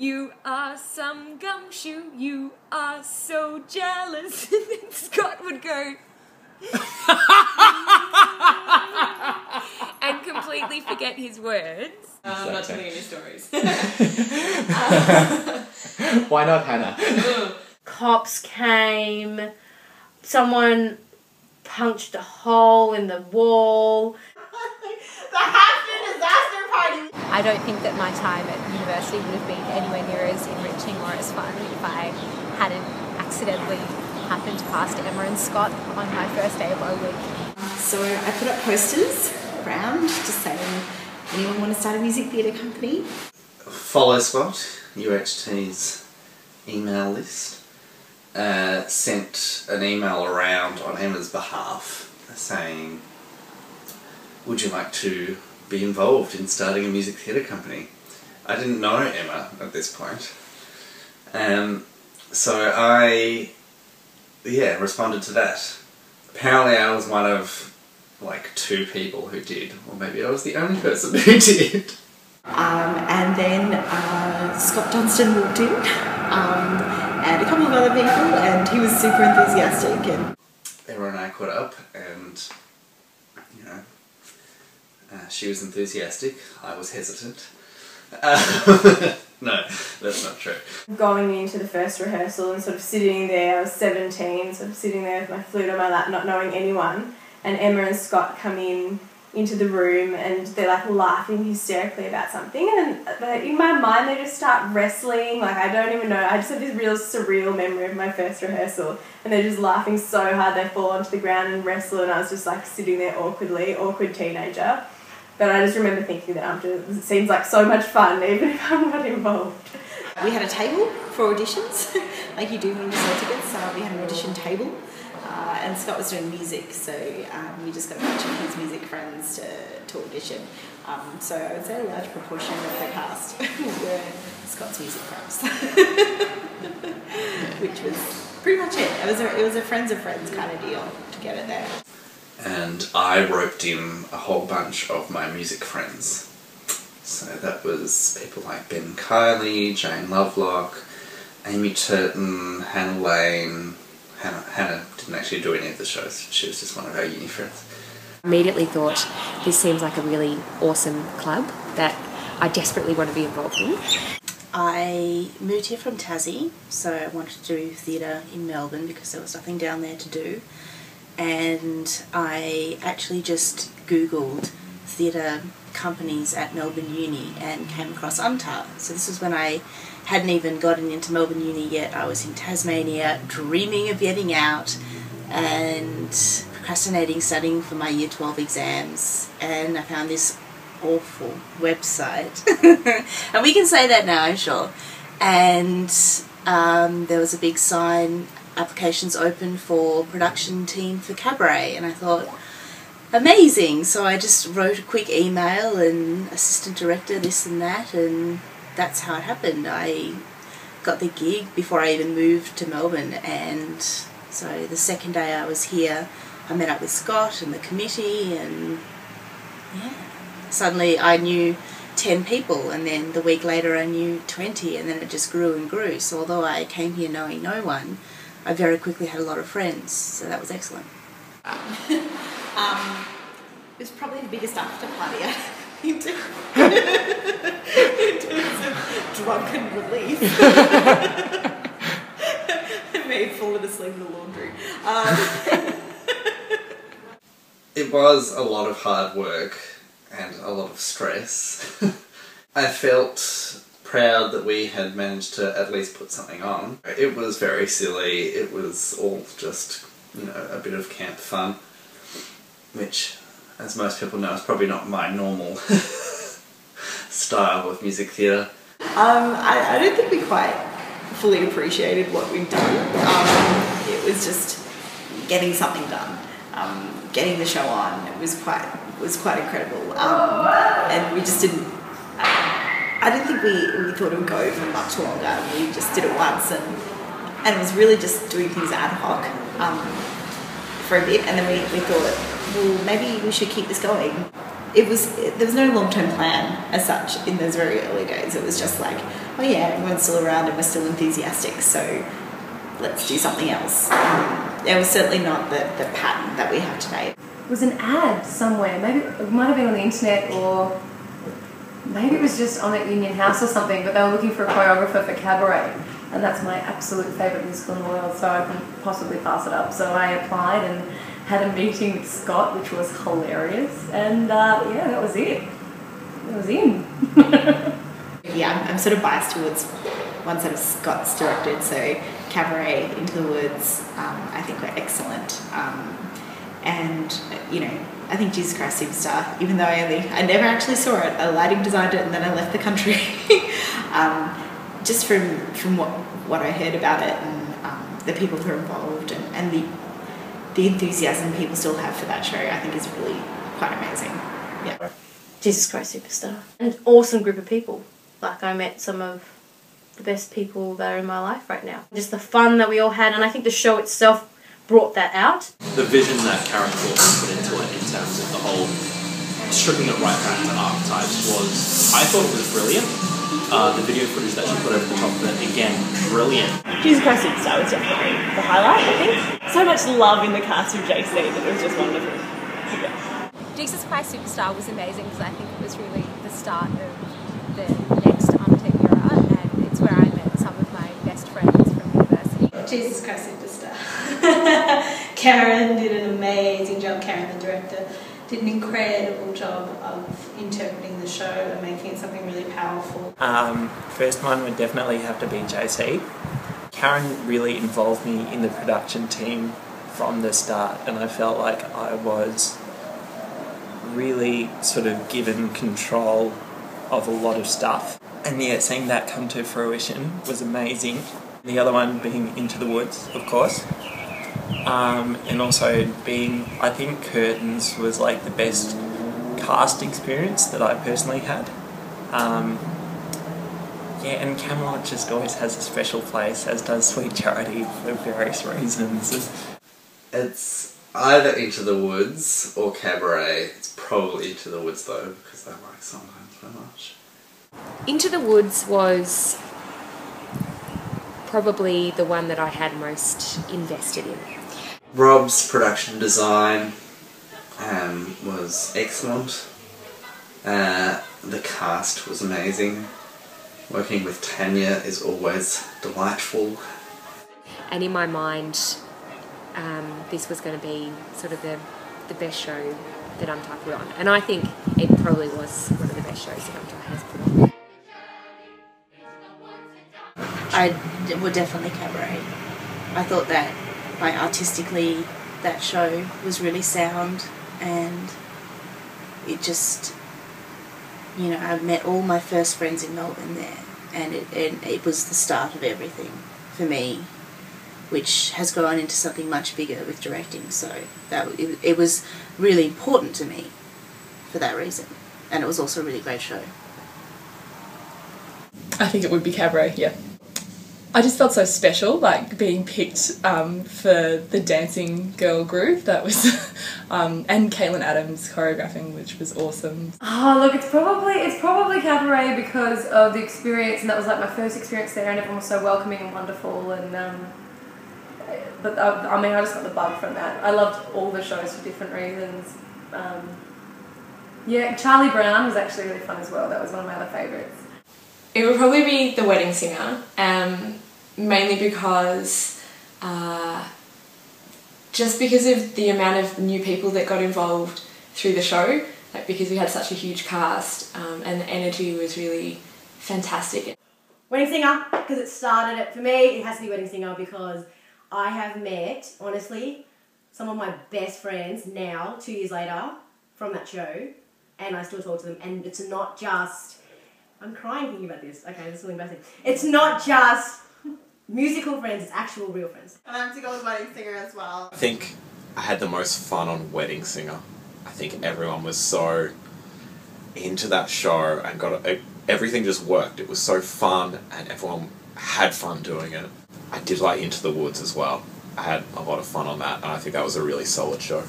You are some gumshoe, you are so jealous. And Scott would go and completely forget his words. I'm not telling any stories. Why not Hannah? Cops came, someone punched a hole in the wall. The Hampton disaster party! I don't think that my time at university would have been anywhere near as enriching or as fun if I hadn't accidentally happened past Emma and Scott on my first day of O Week. So I put up posters around just saying, anyone want to start a music theatre company? Follow Scott, UHT's email list, sent an email around on Emma's behalf saying, would you like to be involved in starting a music theatre company? I didn't know Emma at this point. So I responded to that. Apparently I was one of like 2 people who did, or maybe I was the only person who did. And then Scott Johnston walked in, and a couple of other people, and he was super enthusiastic. And Emma and I caught up, and you know, she was enthusiastic, I was hesitant. No, that's not true. Going into the first rehearsal and sort of sitting there, I was 17, sort of sitting there with my flute on my lap, not knowing anyone, and Emma and Scott come into the room and they're like laughing hysterically about something, and in my mind they just start wrestling, like I don't even know, I just have this real surreal memory of my first rehearsal, and they're just laughing so hard they fall onto the ground and wrestle, and I was just like sitting there awkward teenager. But I just remember thinking that after, it seems like so much fun, even if I'm not involved. we had a table for auditions, like you do when you sell tickets. We had an audition table, and Scott was doing music, so we just got a bunch of his music friends to audition. So I would say a large proportion of the cast were Scott's music friends, which was pretty much it. It was a friends of friends kind of deal to get it there. And I roped in a whole bunch of my music friends. So that was people like Ben Kiley, Jane Lovelock, Amy Turton, Hannah Lane. Hannah didn't actually do any of the shows, she was just one of our uni friends. Immediately thought, this seems like a really awesome club that I desperately want to be involved in. I moved here from Tassie, so I wanted to do theatre in Melbourne because there was nothing down there to do. And I actually just Googled theatre companies at Melbourne Uni and came across UMMTA. So this was when I hadn't even gotten into Melbourne Uni yet. I was in Tasmania, dreaming of getting out and procrastinating studying for my Year 12 exams, and I found this awful website. And we can say that now, I'm sure. And there was a big sign, applications open for production team for Cabaret, and I thought, amazing. So I just wrote a quick email and assistant director this and that, and that's how it happened. I got the gig before I even moved to Melbourne, and so the second day I was here I met up with Scott and the committee, and yeah, suddenly I knew 10 people, and then the week later I knew 20, and then it just grew and grew. So although I came here knowing no one, I very quickly had a lot of friends, so that was excellent. It was probably the biggest after party I've been to in terms of drunken relief. I may have fallen asleep in the laundry. It was a lot of hard work and a lot of stress. I felt proud that we had managed to at least put something on. It was very silly, it was all just, you know, a bit of camp fun, which, as most people know, is probably not my normal style of music theatre. I don't think we quite fully appreciated what we'd done. It was just getting something done, getting the show on. It was quite incredible, and we just didn't. I don't think we thought it would go for much longer. We just did it once, and it was really just doing things ad hoc for a bit, and then we thought, well, maybe we should keep this going. There was no long-term plan as such in those very early days. It was just like, oh yeah, everyone's still around and we're still enthusiastic, so let's do something else. It was certainly not the pattern that we have today. It was an ad somewhere. Maybe it might have been on the internet, or maybe it was just on at Union House or something, but they were looking for a choreographer for Cabaret, and that's my absolute favourite musical in the world, so I couldn't possibly pass it up. So I applied and had a meeting with Scott, which was hilarious, and yeah, that was it. It was in. Yeah, I'm sort of biased towards ones that Scott's directed, so Cabaret, Into the Woods, I think were excellent. And, you know, I think Jesus Christ Superstar, even though I never actually saw it, a lighting designed it and then I left the country. Just from what I heard about it and the people who are involved and the enthusiasm people still have for that show, I think is really quite amazing. Yeah. Jesus Christ Superstar. An awesome group of people. Like, I met some of the best people that are in my life right now. Just the fun that we all had, and I think the show itself brought that out. The vision that Karen put into it in terms of the whole stripping it right back to archetypes was, I thought it was brilliant. The video footage that she put over the top of it, again, brilliant. Jesus Christ Superstar was definitely the highlight, I think. So much love in the cast of JC that it was just wonderful. Yeah. Jesus Christ Superstar was amazing because I think it was really the start of the next UMMTA era, and it's where I met some of my best friends from university. Jesus Christ Superstar. Karen did an amazing job. Karen, the director, did an incredible job of interpreting the show and making it something really powerful. First one would definitely have to be JC. Karen really involved me in the production team from the start, and I felt like I was really sort of given control of a lot of stuff. And yeah, seeing that come to fruition was amazing. The other one being Into the Woods, of course. And also being, I think Curtains was like the best cast experience that I personally had. Yeah, and Camelot just always has a special place, as does Sweet Charity, for various reasons. It's either Into the Woods or Cabaret. It's probably Into the Woods though, because I like sometimes so much. Into the Woods was probably the one that I had most invested in. Rob's production design was excellent. The cast was amazing. Working with Tanya is always delightful. And in my mind, this was going to be sort of the best show that UMMTA put on. And I think it probably was one of the best shows that UMMTA has put on. I would definitely Cabaret. I thought that, like, artistically, that show was really sound, and it just, you know, I met all my first friends in Melbourne there, and it was the start of everything for me, which has gone into something much bigger with directing. So it was really important to me for that reason, and it was also a really great show. I think it would be Cabaret, yeah. I just felt so special, like being picked for the dancing girl group. That was, and Caitlin Adams choreographing, which was awesome. Oh look, it's probably Cabaret because of the experience, and that was like my first experience there, and everyone was so welcoming and wonderful, and but I mean I just got the bug from that. I loved all the shows for different reasons. Yeah, Charlie Brown was actually really fun as well. That was one of my other favourites. It would probably be The Wedding Singer, mainly because just because of the amount of new people that got involved through the show, like because we had such a huge cast, and the energy was really fantastic. Wedding Singer, because it started it. For me, it has to be Wedding Singer because I have met, honestly, some of my best friends now, 2 years later, from that show, and I still talk to them, and it's not just... I'm crying thinking about this. Okay, this is really embarrassing. It's not just musical friends, it's actual real friends. And I'm to go with Wedding Singer as well. I think I had the most fun on Wedding Singer. I think everyone was so into that show and everything just worked. It was so fun and everyone had fun doing it. I did like Into the Woods as well. I had a lot of fun on that, and I think that was a really solid show.